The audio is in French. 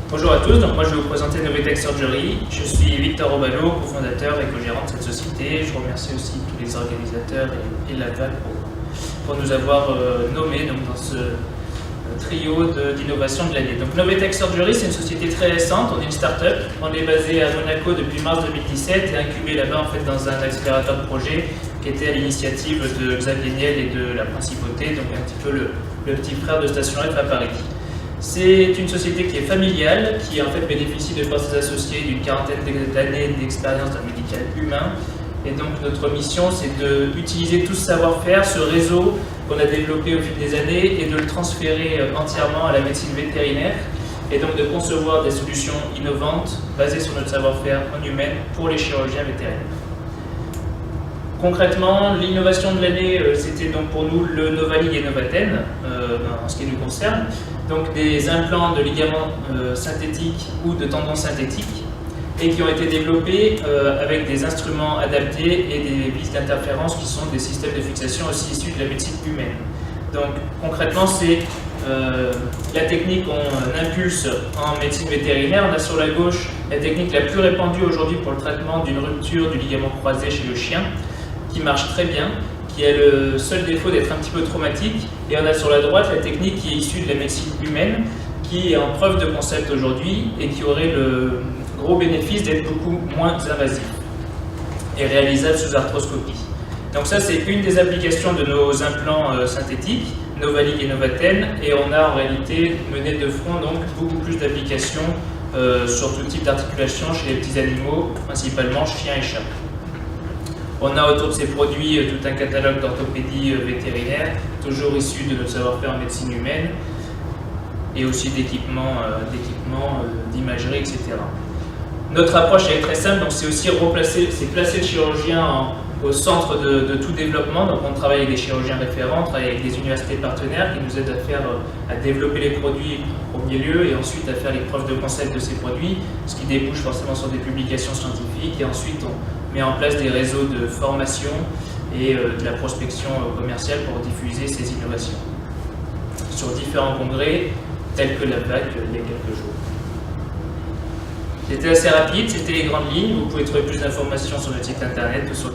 Bonjour à tous, donc moi je vais vous présenter Novetech Surgery. Je suis Victor Robalo, cofondateur et co-gérant de cette société. Je remercie aussi tous les organisateurs et l'AVAC pour nous avoir nommés donc, dans ce trio d'innovation de l'année. Donc Novetech Surgery, c'est une société très récente, on est une start-up. On est basé à Monaco depuis mars 2017 et incubé là-bas en fait, dans un accélérateur de projet qui était à l'initiative de Xavier Niel et de la Principauté, donc un petit peu le petit frère de Station F à Paris. C'est une société qui est familiale, qui en fait bénéficie de par ses associés d'une quarantaine d'années d'expérience dans le médical humain. Et donc notre mission, c'est d'utiliser tout ce savoir-faire, ce réseau qu'on a développé au fil des années, et de le transférer entièrement à la médecine vétérinaire, et donc de concevoir des solutions innovantes basées sur notre savoir-faire en humain pour les chirurgiens vétérinaires. Concrètement, l'innovation de l'année, c'était donc pour nous le Novalig et Novaten, en ce qui nous concerne. Donc des implants de ligaments synthétiques ou de tendons synthétiques, et qui ont été développés avec des instruments adaptés et des vis d'interférence qui sont des systèmes de fixation aussi issus de la médecine humaine. Donc concrètement, c'est la technique qu'on impulse en médecine vétérinaire. On a sur la gauche la technique la plus répandue aujourd'hui pour le traitement d'une rupture du ligament croisé chez le chien, qui marche très bien, qui a le seul défaut d'être un petit peu traumatique. Et on a sur la droite la technique qui est issue de la médecine humaine, qui est en preuve de concept aujourd'hui et qui aurait le gros bénéfice d'être beaucoup moins invasif et réalisable sous arthroscopie. Donc ça, c'est une des applications de nos implants synthétiques, Novalig et Novaten, et on a en réalité mené de front donc beaucoup plus d'applications sur tout type d'articulation chez les petits animaux, principalement chiens et chats. On a autour de ces produits tout un catalogue d'orthopédie vétérinaire, toujours issu de notre savoir-faire en médecine humaine, et aussi d'équipements, d'imagerie, etc. Notre approche est très simple, donc c'est aussi placer le chirurgien au centre de tout développement. Donc on travaille avec des chirurgiens référents, on travaille avec des universités partenaires qui nous aident à développer les produits au premier lieu et ensuite à faire les preuves de concept de ces produits, ce qui débouche forcément sur des publications scientifiques, et ensuite on met en place des réseaux de formation et de la prospection commerciale pour diffuser ces innovations sur différents congrès tels que l'AVAC il y a quelques jours. C'était assez rapide, c'était les grandes lignes. Vous pouvez trouver plus d'informations sur notre site internet ou sur